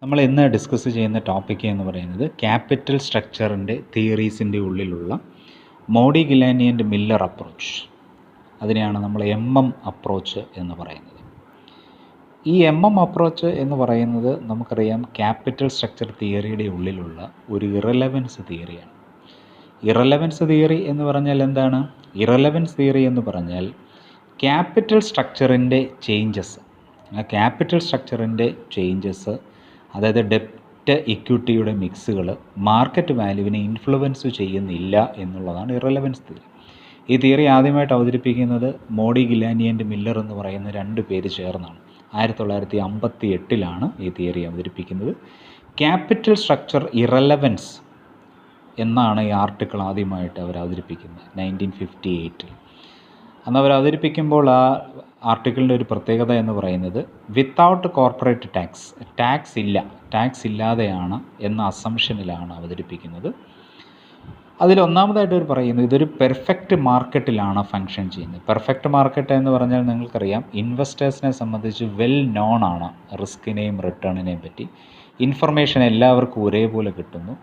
നമ്മൾ ഇന്ന് ഡിസ്കസ് ചെയ്യുന്ന ടോപ്പിക്ക് എന്ന് പറയുന്നത് ക്യാപിറ്റൽ സ്ട്രക്ചറിൻ്റെ തിയറീസിൻ്റെ ഉള്ളിലുള്ള മോഡിഗിലാനി ആൻഡ് മില്ലർ അപ്രോച്ച്. അതിനെയാണ് നമ്മൾ അപ്രോച്ച് എന്ന് പറയുന്നത്. ഈ അപ്രോച്ച് എന്ന് പറയുന്നത് നമുക്കറിയാം ക്യാപിറ്റൽ സ്ട്രക്ചർ തിയറിയുടെ ഉള്ളിലുള്ള ഒരു ഇറലവൻസ് തിയറിയാണ്. ഇറലവൻസ് തിയറി എന്ന് പറഞ്ഞാൽ എന്താണ്? ഇറലവൻസ് തിയറി എന്ന് പറഞ്ഞാൽ ക്യാപിറ്റൽ സ്ട്രക്ചറിൻ്റെ ചേഞ്ചസ്, ക്യാപിറ്റൽ സ്ട്രക്ചറിൻ്റെ ചേഞ്ചസ്, അതായത് ഡെപ്റ്റ് ഇക്വിറ്റിയുടെ മിക്സുകൾ മാർക്കറ്റ് വാല്യൂവിനെ ഇൻഫ്ലുവൻസ് ചെയ്യുന്നില്ല എന്നുള്ളതാണ് ഇറലവൻസ് തിയറി. ഈ തിയറി ആദ്യമായിട്ട് അവതരിപ്പിക്കുന്നത് മോഡിഗിലാനി ആൻഡ് മില്ലർ എന്ന് പറയുന്ന രണ്ട് പേര് ചേർന്നാണ്. 1958 ഈ തിയറി അവതരിപ്പിക്കുന്നത്. ക്യാപിറ്റൽ സ്ട്രക്ചർ ഇറലവൻസ് എന്നാണ് ഈ ആർട്ടിക്കിൾ ആദ്യമായിട്ട് അവർ അവതരിപ്പിക്കുന്നത് 1958. അന്ന് അവർ അവതരിപ്പിക്കുമ്പോൾ ആ ആർട്ടിക്കിളിൻ്റെ ഒരു പ്രത്യേകത എന്ന് പറയുന്നത് വിത്തൗട്ട് കോർപ്പറേറ്റ് ടാക്സ് ഇല്ലാതെയാണ് എന്ന അസംഷനിലാണ് അവതരിപ്പിക്കുന്നത്. അതിലൊന്നാമതായിട്ട് അവർ പറയുന്നത് ഇതൊരു പെർഫെക്റ്റ് മാർക്കറ്റിലാണ് ഫങ്ഷൻ ചെയ്യുന്നത്. പെർഫെക്റ്റ് മാർക്കറ്റ് എന്ന് പറഞ്ഞാൽ നിങ്ങൾക്കറിയാം, ഇൻവെസ്റ്റേഴ്സിനെ സംബന്ധിച്ച് വെൽ നോൺ ആണ് റിസ്കിനെയും റിട്ടേണിനെയും പറ്റി. ഇൻഫർമേഷൻ എല്ലാവർക്കും ഒരേപോലെ കിട്ടുന്നു.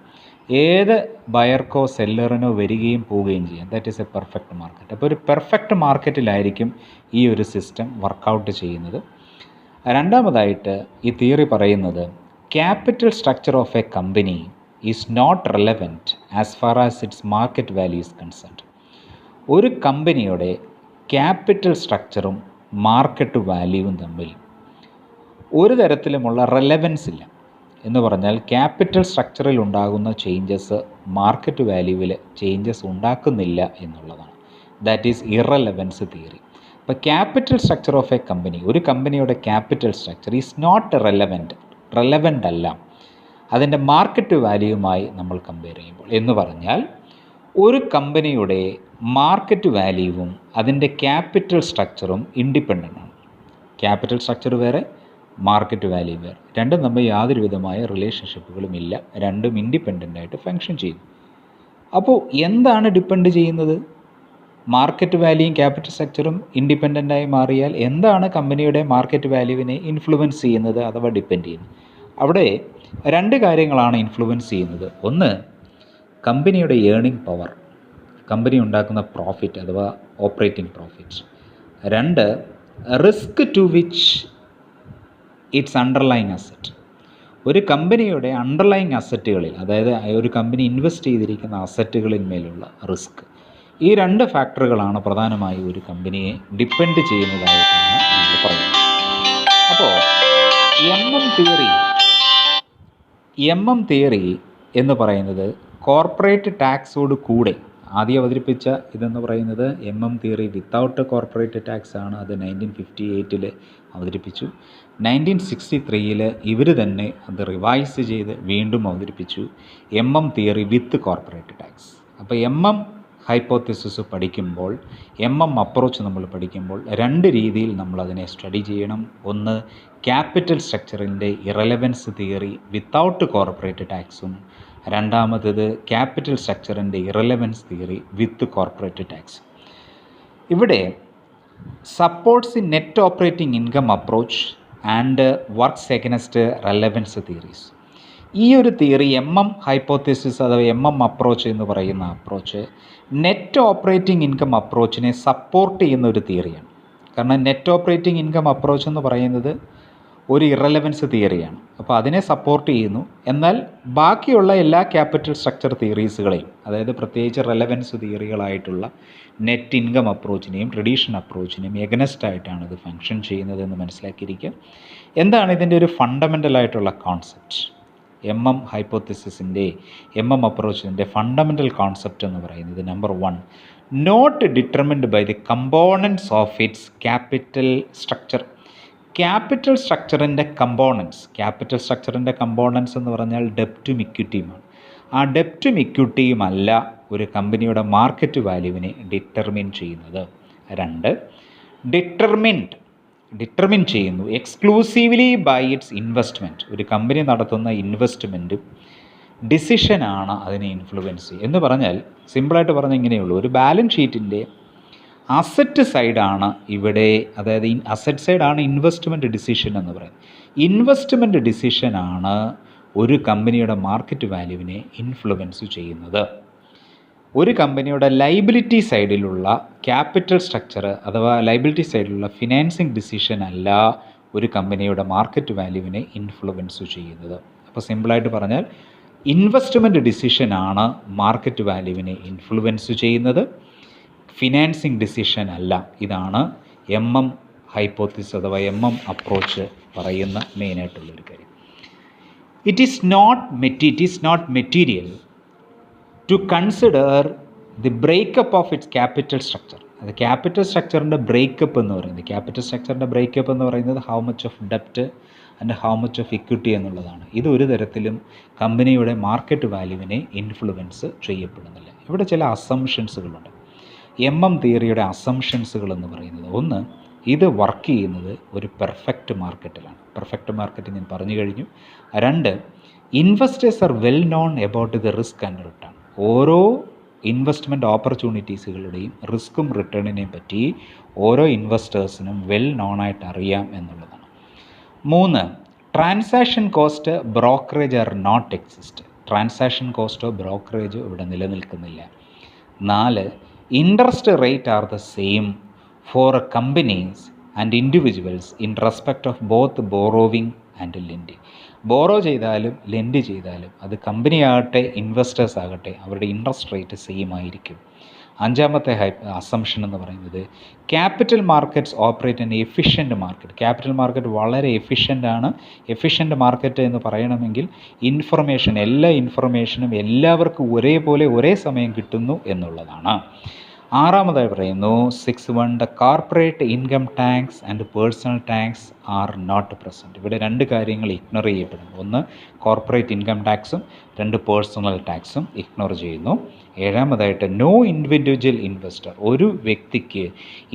ഏത് ബയർക്കോ സെല്ലറിനോ വരികയും പോവുകയും ചെയ്യാം. That is A perfect market. അപ്പോൾ ഒരു പെർഫെക്റ്റ് മാർക്കറ്റിലായിരിക്കും ഈ ഒരു സിസ്റ്റം വർക്കൗട്ട് ചെയ്യുന്നത്. രണ്ടാമതായിട്ട് ഈ തിയറി പറയുന്നത് capital structure of a company is not relevant as far as its market value is concerned. ഒരു കമ്പനിയുടെ ക്യാപിറ്റൽ സ്ട്രക്ചറും മാർക്കറ്റ് വാല്യൂവും തമ്മിൽ ഒരു തരത്തിലുമുള്ള റെലവൻസ് ഇല്ല. എന്ന് പറഞ്ഞാൽ ക്യാപിറ്റൽ സ്ട്രക്ചറിൽ ഉണ്ടാകുന്ന ചേഞ്ചസ് മാർക്കറ്റ് വാല്യൂവിൽ ചേഞ്ചസ് ഉണ്ടാക്കുന്നില്ല എന്നുള്ളതാണ്. That is irrelevance theory. അപ്പോൾ capital structure of a company, ഒരു കമ്പനിയുടെ capital structure is not relevant അല്ല അതിൻ്റെ മാർക്കറ്റ് വാല്യൂവുമായി നമ്മൾ കമ്പയർ ചെയ്യുമ്പോൾ. എന്ന് പറഞ്ഞാൽ ഒരു കമ്പനിയുടെ മാർക്കറ്റ് വാല്യൂവും അതിൻ്റെ ക്യാപിറ്റൽ സ്ട്രക്ചറും ഇൻഡിപെൻഡൻ്റ് ആണ്. ക്യാപിറ്റൽ സ്ട്രക്ചർ വേറെ, മാർക്കറ്റ് വാല്യൂ വേറെ. രണ്ടും തമ്മിൽ യാതൊരു വിധമായ റിലേഷൻഷിപ്പുകളും ഇല്ല. രണ്ടും ഇൻഡിപെൻഡൻ്റായിട്ട് ഫങ്ഷൻ ചെയ്യുന്നു. അപ്പോൾ എന്താണ് ഡിപ്പെൻഡ് ചെയ്യുന്നത്? മാർക്കറ്റ് വാല്യൂയും ക്യാപിറ്റൽ സ്ട്രക്ചറും ഇൻഡിപെൻഡൻ്റായി മാറിയാൽ എന്താണ് കമ്പനിയുടെ മാർക്കറ്റ് വാല്യൂവിനെ ഇൻഫ്ലുവൻസ് ചെയ്യുന്നത് അഥവാ ഡിപ്പെൻഡ് ചെയ്യുന്നത്? അവിടെ രണ്ട് കാര്യങ്ങളാണ് ഇൻഫ്ലുവൻസ് ചെയ്യുന്നത്. ഒന്ന്, കമ്പനിയുടെ ഏർണിംഗ് പവർ, കമ്പനി ഉണ്ടാക്കുന്ന പ്രോഫിറ്റ് അഥവാ ഓപ്പറേറ്റിംഗ് പ്രോഫിറ്റ്. രണ്ട്, risk to which its underlying asset. ഒരു കമ്പനിയുടെ അണ്ടർലൈങ് അസറ്റുകളിൽ, അതായത് ഒരു കമ്പനി ഇൻവെസ്റ്റ് ചെയ്തിരിക്കുന്ന അസറ്റുകളിന്മേലുള്ള റിസ്ക്. ഈ രണ്ട് ഫാക്ടറുകളാണ് പ്രധാനമായി ഒരു കമ്പനിയെ ഡിപ്പെൻഡ് ചെയ്യുന്നതായിട്ടാണ് നമ്മൾ പറയുന്നത്. അപ്പോൾ തിയറി എന്ന് പറയുന്നത് കോർപ്പറേറ്റ് ടാക്സോട് കൂടെ ആദ്യം അവതരിപ്പിച്ച ഇതെന്ന് പറയുന്നത് തിയറി വിത്തൗട്ട് കോർപ്പറേറ്റ് ടാക്സ് ആണ്. അത് 1958 അവതരിപ്പിച്ചു. 1963 ഇവർ തന്നെ അത് റിവൈസ് ചെയ്ത് വീണ്ടും അവതരിപ്പിച്ചു തിയറി വിത്ത് കോർപ്പറേറ്റ് ടാക്സ്. അപ്പോൾ ഹൈപ്പോത്തിസിസ് പഠിക്കുമ്പോൾ, അപ്രോച്ച് നമ്മൾ പഠിക്കുമ്പോൾ രണ്ട് രീതിയിൽ നമ്മളതിനെ സ്റ്റഡി ചെയ്യണം. ഒന്ന്, ക്യാപിറ്റൽ സ്ട്രക്ചറിൻ്റെ ഇറലവൻസ് തിയറി വിത്തൗട്ട് കോർപ്പറേറ്റ് ടാക്സും. രണ്ടാമത്തേത് ക്യാപിറ്റൽ സ്ട്രക്ചറിൻ്റെ irrelevance theory with corporate tax. ഇവിടെ supports in net operating income approach and works against relevance theories. ഈ ഒരു തിയറി ഹൈപ്പോത്തിസിസ് അഥവാ അപ്രോച്ച് എന്ന് പറയുന്ന അപ്രോച്ച് നെറ്റ് ഓപ്പറേറ്റിംഗ് ഇൻകം അപ്രോച്ചിനെ സപ്പോർട്ട് ചെയ്യുന്ന ഒരു തിയറിയാണ്. കാരണം നെറ്റ് ഓപ്പറേറ്റിംഗ് ഇൻകം അപ്രോച്ച് എന്ന് പറയുന്നത് ഒരു ഇറലവൻസ് തിയറിയാണ്. അപ്പോൾ അതിനെ സപ്പോർട്ട് ചെയ്യുന്നു. എന്നാൽ ബാക്കിയുള്ള എല്ലാ ക്യാപിറ്റൽ സ്ട്രക്ചർ തിയറീസുകളെയും, അതായത് പ്രത്യേകിച്ച് റെലവൻസ് തിയറികളായിട്ടുള്ള നെറ്റ് ഇൻകം അപ്രോച്ചിനെയും ട്രഡീഷണൽ അപ്രോച്ചിനെയും എഗനസ്റ്റ് ആയിട്ടാണ് ഇത് ഫങ്ഷൻ ചെയ്യുന്നതെന്ന് മനസ്സിലാക്കിയിരിക്കുക. എന്താണ് ഇതിൻ്റെ ഒരു ഫണ്ടമെൻ്റൽ ആയിട്ടുള്ള കോൺസെപ്റ്റ്? ഹൈപ്പോത്തിസിസിൻ്റെ അപ്രോച്ചിൻ്റെ ഫണ്ടമെൻ്റൽ കോൺസെപ്റ്റ് എന്ന് പറയുന്നത് number 1, not determined by the components of its capital structure. Capital സ്ട്രക്ചറിൻ്റെ കമ്പോണൻസ് എന്ന് പറഞ്ഞാൽ ഡെപ്റ്റും ഇക്വിറ്റിയുമാണ്. ആ ഡെപ്റ്റും ഇക്വിറ്റിയുമല്ല ഒരു കമ്പനിയുടെ മാർക്കറ്റ് വാല്യൂവിനെ ഡിറ്റർമിൻ ചെയ്യുന്നത്. രണ്ട്, ഡിറ്റർമിൻ ചെയ്യുന്നു എക്സ്ക്ലൂസീവ്ലി ബൈ ഇറ്റ്സ് ഇൻവെസ്റ്റ്മെൻറ്റ്. ഒരു കമ്പനി നടത്തുന്ന ഇൻവെസ്റ്റ്മെൻറ്റും ഡിസിഷനാണ് അതിനെ ഇൻഫ്ലുവൻസ് ചെയ്യുക. എന്ന് പറഞ്ഞാൽ സിമ്പിളായിട്ട് പറഞ്ഞാൽ ഇങ്ങനെയുള്ളൂ, ഒരു ബാലൻസ് ഷീറ്റിൻ്റെ അസറ്റ് സൈഡാണ് ഇവിടെ, അതായത് അസറ്റ് സൈഡാണ് ഇൻവെസ്റ്റ്മെൻറ്റ് ഡിസിഷൻ എന്ന് പറയുന്നത്. ഇൻവെസ്റ്റ്മെൻറ്റ് ഡിസിഷനാണ് ഒരു കമ്പനിയുടെ മാർക്കറ്റ് വാല്യൂവിനെ ഇൻഫ്ലുവൻസ് ചെയ്യുന്നത്. ഒരു കമ്പനിയുടെ ലൈബിലിറ്റി സൈഡിലുള്ള ക്യാപിറ്റൽ സ്ട്രക്ചർ അഥവാ ലൈബിലിറ്റി സൈഡിലുള്ള ഫിനാൻസിങ് ഡിസിഷൻ അല്ല ഒരു കമ്പനിയുടെ മാർക്കറ്റ് വാല്യൂവിനെ ഇൻഫ്ലുവൻസ് ചെയ്യുന്നത്. അപ്പോൾ സിമ്പിളായിട്ട് പറഞ്ഞാൽ ഇൻവെസ്റ്റ്മെൻറ്റ് ഡിസിഷനാണ് മാർക്കറ്റ് വാല്യൂവിനെ ഇൻഫ്ലുവൻസ് ചെയ്യുന്നത്, ഫിനാൻസിങ് ഡിസിഷൻ അല്ല. ഇതാണ് ഹൈപ്പോത്തിസിസ് അഥവാ അപ്രോച്ച് പറയുന്ന മെയിനായിട്ടുള്ളൊരു കാര്യം. It is not material to consider the breakup of its capital structure. അത് ക്യാപിറ്റൽ സ്ട്രക്ചറിൻ്റെ ബ്രേക്കപ്പ് എന്ന് പറയുന്നത് ഹൗ മച്ച് ഓഫ് ഡെപ്റ്റ് and how much of equity എന്നുള്ളതാണ്. ഇതൊരു തരത്തിലും കമ്പനിയുടെ മാർക്കറ്റ് വാല്യൂവിനെ ഇൻഫ്ലുവൻസ് ചെയ്യപ്പെടുന്നില്ല. ഇവിടെ ചില അസംഷൻസുകളുണ്ട്. തിയറിയുടെ അസംഷൻസുകൾ എന്ന് പറയുന്നത്, ഒന്ന്, ഇത് വർക്ക് ചെയ്യുന്നത് ഒരു പെർഫെക്റ്റ് മാർക്കറ്റിലാണ്. പെർഫെക്റ്റ് മാർക്കറ്റ് ഞാൻ പറഞ്ഞു കഴിഞ്ഞു. രണ്ട്, investors are well known about the risk and return. ഓരോ ഇൻവെസ്റ്റ്മെൻറ്റ് ഓപ്പർച്യൂണിറ്റീസുകളുടെയും റിസ്ക്കും റിട്ടേണിനെയും പറ്റി ഓരോ ഇൻവെസ്റ്റേഴ്സിനും വെൽ നോണായിട്ട് അറിയാം എന്നുള്ളതാണ്. മൂന്ന്, transaction cost, brokerage are not exist. Transaction കോസ്റ്റോ ബ്രോക്കറേജോ ഇവിടെ നിലനിൽക്കുന്നില്ല. നാല്, interest rate are the same for companies and individuals in respect of both borrowing and lending. Borrow ചെയ്താലും ലെൻഡ് ചെയ്താലും അത് കമ്പനി ആകട്ടെ ഇൻവെസ്റ്റേഴ്സ് ആകട്ടെ അവരുടെ ഇൻട്രസ്റ്റ് റേറ്റ് സെയിം ആയിരിക്കും. അഞ്ചാമത്തെ അസംഷൻ എന്ന് പറയുന്നത്, capital markets operate in efficient market. Capital market വളരെ എഫിഷ്യൻ്റാണ്. എഫിഷ്യൻറ്റ് മാർക്കറ്റ് എന്ന് പറയണമെങ്കിൽ എല്ലാ ഇൻഫർമേഷനും എല്ലാവർക്കും ഒരേപോലെ ഒരേ സമയം കിട്ടുന്നു എന്നുള്ളതാണ്. ആറാമതായി പറയുന്നു 6.1, the corporate income tax and personal tax are not present. ഇവിടെ രണ്ട് കാര്യങ്ങൾ ഇഗ്നോർ ചെയ്യപ്പെടുന്നു. ഒന്ന്, കോർപ്പറേറ്റ് ഇൻകം ടാക്സും, രണ്ട്, പേഴ്സണൽ ടാക്സും ഇഗ്നോർ ചെയ്യുന്നു. ഏഴാമതായിട്ട്, നോ ഇൻഡിവിജ്വൽ ഇൻവെസ്റ്റർ, ഒരു വ്യക്തിക്ക്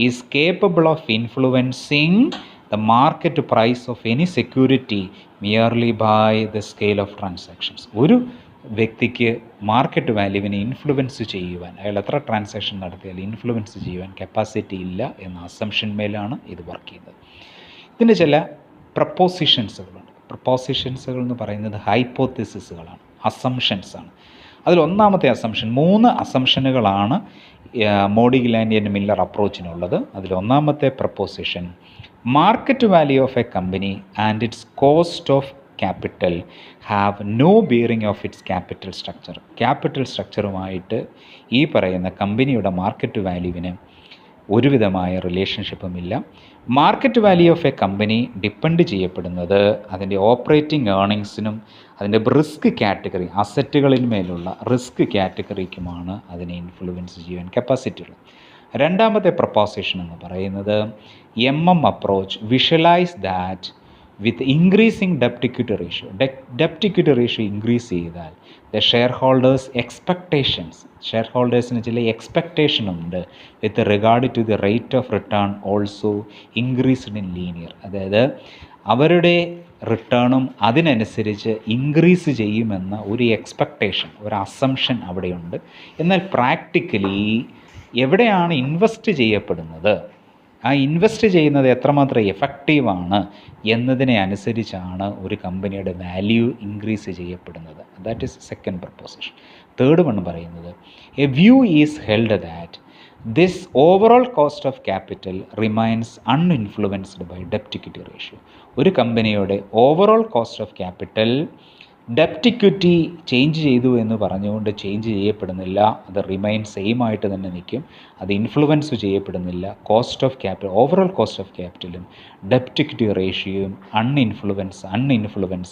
is capable of influencing the market price of any security merely by the scale of transactions. ഒരു വ്യക്തിക്ക് മാർക്കറ്റ് വാല്യൂവിനെ ഇൻഫ്ലുവൻസ് ചെയ്യുവാൻ, അയാൾ എത്ര ട്രാൻസാക്ഷൻ നടത്തിയാൽ ഇൻഫ്ലുവൻസ് ചെയ്യുവാൻ കപ്പാസിറ്റി ഇല്ല എന്ന അസംഷൻ മേലാണ് ഇത് വർക്ക് ചെയ്യുന്നത്. ഇതിൻ്റെ ചില പ്രപ്പോസിഷൻസുകളുണ്ട്. പ്രപ്പോസിഷൻസുകൾ എന്ന് പറയുന്നത് ഹൈപ്പോത്തിസിസുകളാണ്, അസംഷൻസാണ്. അതിലൊന്നാമത്തെ അസംഷൻ, 3 അസംഷനുകളാണ് മോഡിഗ്ലാൻഡ് ആൻഡ് മില്ലർ അപ്രോച്ചിനുള്ളത്. അതിലൊന്നാമത്തെ proposition, market value of a company and its cost of capital have no bearing of its capital structure. Capital സ്ട്രക്ചറുമായിട്ട് ഈ പറയുന്ന കമ്പനിയുടെ മാർക്കറ്റ് വാല്യൂവിന് ഒരുവിധമായ റിലേഷൻഷിപ്പുമില്ല. Market value of a company depend ചെയ്യപ്പെടുന്നത് അതിൻ്റെ ഓപ്പറേറ്റിംഗ് ഏർണിങ്സിനും അതിൻ്റെ റിസ്ക് കാറ്റഗറി, അസറ്റുകളിന്മേലുള്ള റിസ്ക് കാറ്റഗറിക്കുമാണ് അതിനെ ഇൻഫ്ലുവൻസ് ചെയ്യാൻ കപ്പാസിറ്റി ഉള്ളത്. രണ്ടാമത്തെ പ്രപ്പോസിഷൻ എന്ന് പറയുന്നത്, approach visualise that with increasing ഡെപ്റ്റ് equity ratio, ഡെപ്റ്റ് equity ratio increase ചെയ്താൽ ദ ഷെയർ ഹോൾഡേഴ്സിന് ചില എക്സ്പെക്റ്റേഷൻ ഉണ്ട് with regard to the rate of return also increased in linear. അതായത് അവരുടെ റിട്ടേണും അതിനനുസരിച്ച് ഇൻക്രീസ് ചെയ്യുമെന്ന ഒരു എക്സ്പെക്റ്റേഷൻ, ഒരു അസംഷൻ അവിടെയുണ്ട്. എന്നാൽ പ്രാക്ടിക്കലി എവിടെയാണ് ഇൻവെസ്റ്റ് ചെയ്യപ്പെടുന്നത്, ആ ഇൻവെസ്റ്റ് ചെയ്യുന്നത് എത്രമാത്രം എഫക്റ്റീവാണ് എന്നതിനെ അനുസരിച്ചാണ് ഒരു കമ്പനിയുടെ വാല്യൂ ഇൻക്രീസ് ചെയ്യപ്പെടുന്നത്. That is second proposition. Third one പറയുന്നത്, a view is held that this overall cost of capital remains uninfluenced by ഡെപ്റ്റ് ഇക്വിറ്റി റേഷ്യോ. ഒരു കമ്പനിയുടെ ഓവറോൾ കോസ്റ്റ് ഓഫ് ക്യാപിറ്റൽ ഡെപ്റ്റ് ഇക്വിറ്റി ചേഞ്ച് ചെയ്തു എന്ന് പറഞ്ഞുകൊണ്ട് ചേഞ്ച് ചെയ്യപ്പെടുന്നില്ല. അത് റിമൈൻ സെയിം ആയിട്ട് തന്നെ നിൽക്കും. അത് ഇൻഫ്ലുവൻസ് ചെയ്യപ്പെടുന്നില്ല. ഓവറോൾ കോസ്റ്റ് ഓഫ് ക്യാപിറ്റലും ഡെപ്റ്റ് ഇക്വിറ്റി റേഷ്യോയും അൺഇൻഫ്ലുവൻസ്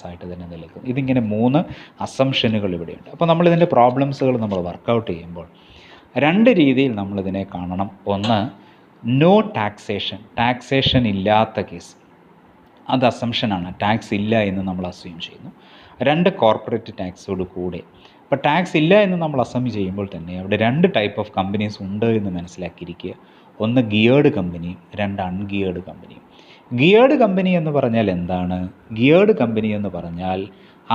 ആയിട്ട് തന്നെ നിൽക്കും. ഇതിങ്ങനെ 3 അസംഷനുകൾ ഇവിടെയുണ്ട്. അപ്പോൾ നമ്മളിതിൻ്റെ പ്രോബ്ലംസുകൾ നമ്മൾ വർക്കൗട്ട് ചെയ്യുമ്പോൾ 2 രീതിയിൽ നമ്മളിതിനെ കാണണം. ഒന്ന്, നോ ടാക്സേഷൻ ഇല്ലാത്ത കേസ്, അത് അസംഷനാണ്. ടാക്സ് ഇല്ല എന്ന് നമ്മൾ അസ്യൂം ചെയ്യുന്നു. 2, കോർപ്പറേറ്റ് ടാക്സോട് കൂടെ. അപ്പോൾ ടാക്സ് ഇല്ല എന്ന് നമ്മൾ അസ്യൂം ചെയ്യുമ്പോൾ തന്നെ അവിടെ 2 ടൈപ്പ് ഓഫ് കമ്പനീസ് ഉണ്ട് എന്ന് മനസ്സിലാക്കിയിരിക്കുക. ഒന്ന് ഗിയേർഡ് കമ്പനിയും 2 അൺഗിയേർഡ് കമ്പനിയും. ഗിയേർഡ് കമ്പനി എന്ന് പറഞ്ഞാൽ എന്താണ്? ഗിയേർഡ് കമ്പനി എന്ന് പറഞ്ഞാൽ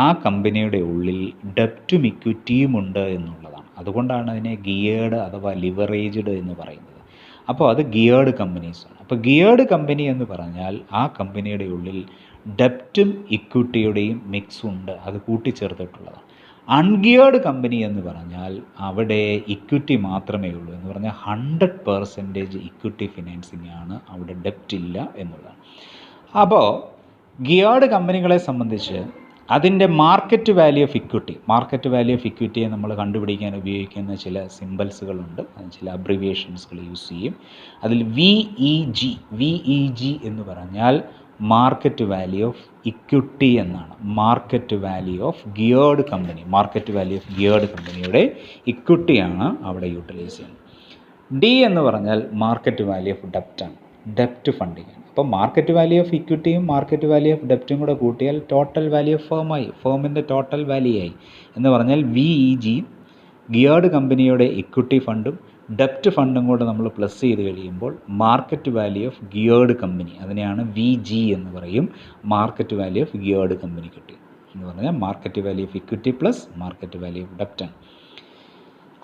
ആ കമ്പനിയുടെ ഉള്ളിൽ ഡെപ്റ്റും ഇക്വിറ്റിയും ഉണ്ട് എന്നുള്ളതാണ്. അതുകൊണ്ടാണ് അതിനെ ഗിയേർഡ് അഥവാ ലിവറേജ്ഡ് എന്ന് പറയുന്നത്. അപ്പോൾ അത് ഗിയേർഡ് കമ്പനീസാണ്. അപ്പോൾ ഗിയേർഡ് കമ്പനി എന്ന് പറഞ്ഞാൽ ആ കമ്പനിയുടെ ഉള്ളിൽ ഡെപ്റ്റും ഇക്വിറ്റിയുടെയും മിക്സ് ഉണ്ട്, അത് കൂട്ടിച്ചേർത്തിട്ടുള്ളതാണ്. അൺഗിയേർഡ് കമ്പനി എന്ന് പറഞ്ഞാൽ അവിടെ ഇക്വിറ്റി മാത്രമേ ഉള്ളൂ എന്ന് പറഞ്ഞാൽ 100% ഇക്വിറ്റി ഫിനാൻസിങ് ആണ്, അവിടെ ഡെപ്റ്റ് ഇല്ല എന്നുള്ളതാണ്. അപ്പോൾ ഗിയേർഡ് കമ്പനികളെ സംബന്ധിച്ച് അതിൻ്റെ മാർക്കറ്റ് വാല്യൂ ഓഫ് ഇക്വിറ്റിയെ നമ്മൾ കണ്ടുപിടിക്കാൻ ഉപയോഗിക്കുന്ന ചില സിംബൽസുകളുണ്ട്, ചില അബ്രിവിയേഷൻസുകൾ യൂസ് ചെയ്യും. അതിൽ VEG എന്ന് പറഞ്ഞാൽ മാർക്കറ്റ് വാല്യൂ ഓഫ് ഇക്വിറ്റി എന്നാണ്. മാർക്കറ്റ് വാല്യൂ ഓഫ് ഗിയേർഡ് കമ്പനിയുടെ ഇക്വിറ്റിയാണ് അവിടെ യൂട്ടിലൈസ് ചെയ്യുന്നത്. D എന്ന് പറഞ്ഞാൽ മാർക്കറ്റ് വാല്യൂ ഓഫ് ഡെപ്റ്റാണ്, ഡെപ്റ്റ് ഫണ്ടിങ് ആണ്. അപ്പോൾ മാർക്കറ്റ് വാല്യൂ ഓഫ് ഇക്വിറ്റിയും മാർക്കറ്റ് വാല്യൂ ഓഫ് ഡെപ്റ്റും കൂടെ കൂട്ടിയാൽ ടോട്ടൽ വാല്യൂ ഓഫ് ഫേമിൻ്റെ ടോട്ടൽ വാല്യൂ ആയി എന്ന് പറഞ്ഞാൽ VEG ഗിയേർഡ് കമ്പനിയുടെ ഇക്വിറ്റി ഫണ്ടും ഡെപ്റ്റ് ഫണ്ടും കൂടെ നമ്മൾ പ്ലസ് ചെയ്ത് കഴിയുമ്പോൾ market value of geared company, അതിനെയാണ് VG എന്ന് പറയും, market value of geared company കിട്ടി എന്ന് പറഞ്ഞാൽ market value of equity plus market value of ഡെപ്റ്റാണ്.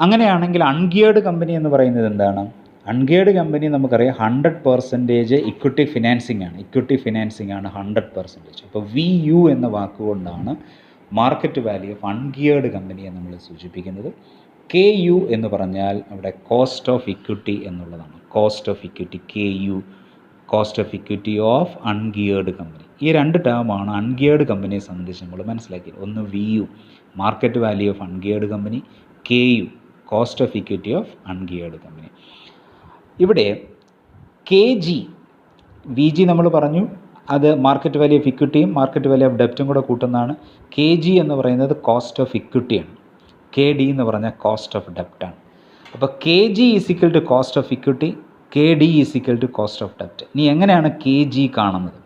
അങ്ങനെയാണെങ്കിൽ അൺഗിയേർഡ് കമ്പനി എന്ന് പറയുന്നത് എന്താണ്? അൺഗിയേർഡ് കമ്പനി നമുക്കറിയാം 100% ഇക്വിറ്റി ഫിനാൻസിങ് ആണ് 100%. അപ്പോൾ VU എന്ന വാക്കുകൊണ്ടാണ് മാർക്കറ്റ് വാല്യൂ ഓഫ് അൺഗിയേർഡ് കമ്പനിയെ നമ്മൾ സൂചിപ്പിക്കുന്നത്. KU എന്ന് പറഞ്ഞാൽ അവിടെ കോസ്റ്റ് ഓഫ് ഇക്വിറ്റി എന്നുള്ളതാണ്. Cost of equity KU, cost of equity of ungeared company. ഈ രണ്ട് ടേമാണ് അൺഗിയേർഡ് കമ്പനിയെ സംബന്ധിച്ച് നമ്മൾ മനസ്സിലാക്കിയത്. ഒന്ന് VU market value of ungeared company, KU cost of equity of ungeared company. ഇവിടെ VG നമ്മൾ പറഞ്ഞു, അത് മാർക്കറ്റ് വാല്യൂ ഓഫ് ഇക്വിറ്റിയും മാർക്കറ്റ് വാല്യൂ ഓഫ് ഡെപ്റ്റും കൂടെ കൂട്ടുന്നതാണ്. KG എന്ന് പറയുന്നത് കോസ്റ്റ് ഓഫ് ഇക്വിറ്റിയാണ്. KD എന്ന് പറഞ്ഞാൽ കോസ്റ്റ് ഓഫ് ഡെപ്റ്റാണ്. അപ്പോൾ KG is equal to cost of equity, KD is equal to cost of ഡെപ്റ്റ്. ഇനി എങ്ങനെയാണ് KG കാണുന്നത്?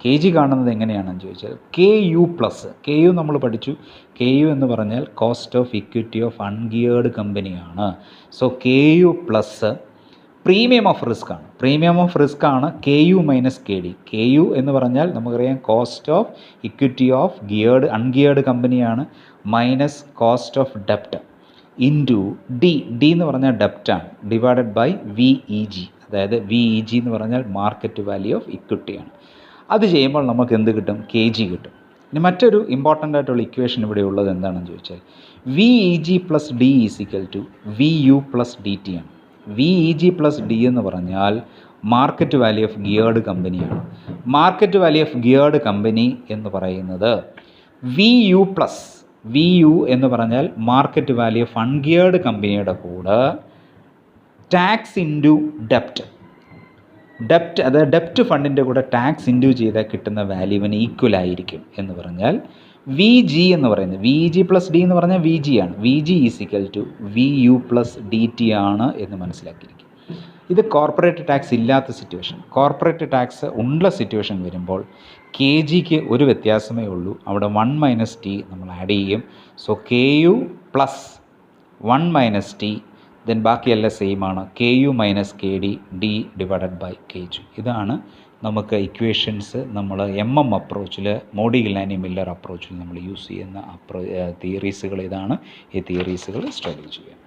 KG കാണുന്നത് എങ്ങനെയാണെന്ന് ചോദിച്ചാൽ KU നമ്മൾ പഠിച്ചു. KU എന്ന് പറഞ്ഞാൽ കോസ്റ്റ് ഓഫ് ഇക്വിറ്റി ഓഫ് അൺഗിയേർഡ് കമ്പനിയാണ്. So KU plus premium of risk ആണ് KU മൈനസ് KD. KU എന്ന് പറഞ്ഞാൽ നമുക്കറിയാം കോസ്റ്റ് ഓഫ് ഇക്വിറ്റി ഓഫ് അൺഗിയേർഡ് കമ്പനിയാണ്, മൈനസ് കോസ്റ്റ് ഓഫ് ഡെപ്റ്റ് ഇൻറ്റു D എന്ന് പറഞ്ഞാൽ ഡെപ്റ്റാണ്, ഡിവൈഡഡ് ബൈ VEG. അതായത് VEG എന്ന് പറഞ്ഞാൽ മാർക്കറ്റ് വാല്യൂ ഓഫ് ഇക്വിറ്റിയാണ്. അത് ചെയ്യുമ്പോൾ നമുക്ക് എന്ത് കിട്ടും? KG കിട്ടും. ഇനി മറ്റൊരു ഇമ്പോർട്ടൻ്റ് ആയിട്ടുള്ള ഇക്വേഷൻ ഇവിടെ ഉള്ളത് എന്താണെന്ന് ചോദിച്ചാൽ VEG plus D is equal to VU plus DT ആണ്. VEG പ്ലസ് D എന്ന് പറഞ്ഞാൽ മാർക്കറ്റ് വാല്യൂ ഓഫ് ഗിയേർഡ് കമ്പനിയാണ്. Market value of geared company എന്ന് പറയുന്നത് VU എന്ന് പറഞ്ഞാൽ മാർക്കറ്റ് വാല്യൂ ഓഫ് അൺഗിയേർഡ് കമ്പനിയുടെ കൂടെ ടാക്സ് ഇൻറ്റു ഡെപ്റ്റ്, അതായത് ഡെപ്റ്റ് ഫണ്ടിൻ്റെ കൂടെ ടാക്സ് ഇൻഡ്യൂ ചെയ്താൽ കിട്ടുന്ന വാല്യൂവിന് ഈക്വൽ ആയിരിക്കും എന്ന് പറഞ്ഞാൽ VG എന്ന് പറയുന്നത് VEG പ്ലസ് D എന്ന് പറഞ്ഞാൽ VG ആണ്. VG is equal to VU plus DT ആണ് എന്ന് മനസ്സിലാക്കിയിരിക്കും. ഇത് കോർപ്പറേറ്റ് ടാക്സ് ഇല്ലാത്ത സിറ്റുവേഷൻ. കോർപ്പറേറ്റ് ടാക്സ് ഉള്ള സിറ്റുവേഷൻ വരുമ്പോൾ KGക്ക് ഒരു വ്യത്യാസമേ ഉള്ളൂ, അവിടെ 1 - T നമ്മൾ ആഡ് ചെയ്യും. So KU plus 1 - T, then ബാക്കിയെല്ലാം സെയിം ആണ്, KU minus KD D divided by KG. ഇതാണ് നമുക്ക് ഇക്വേഷൻസ് നമ്മൾ അപ്രോച്ചിൽ മോഡി ഗിലാനി മില്ലർ അപ്രോച്ചിൽ നമ്മൾ യൂസ് ചെയ്യുന്ന തിയറീസുകൾ. ഇതാണ് ഈ തിയറീസുകൾ സ്റ്റഡി ചെയ്യുക.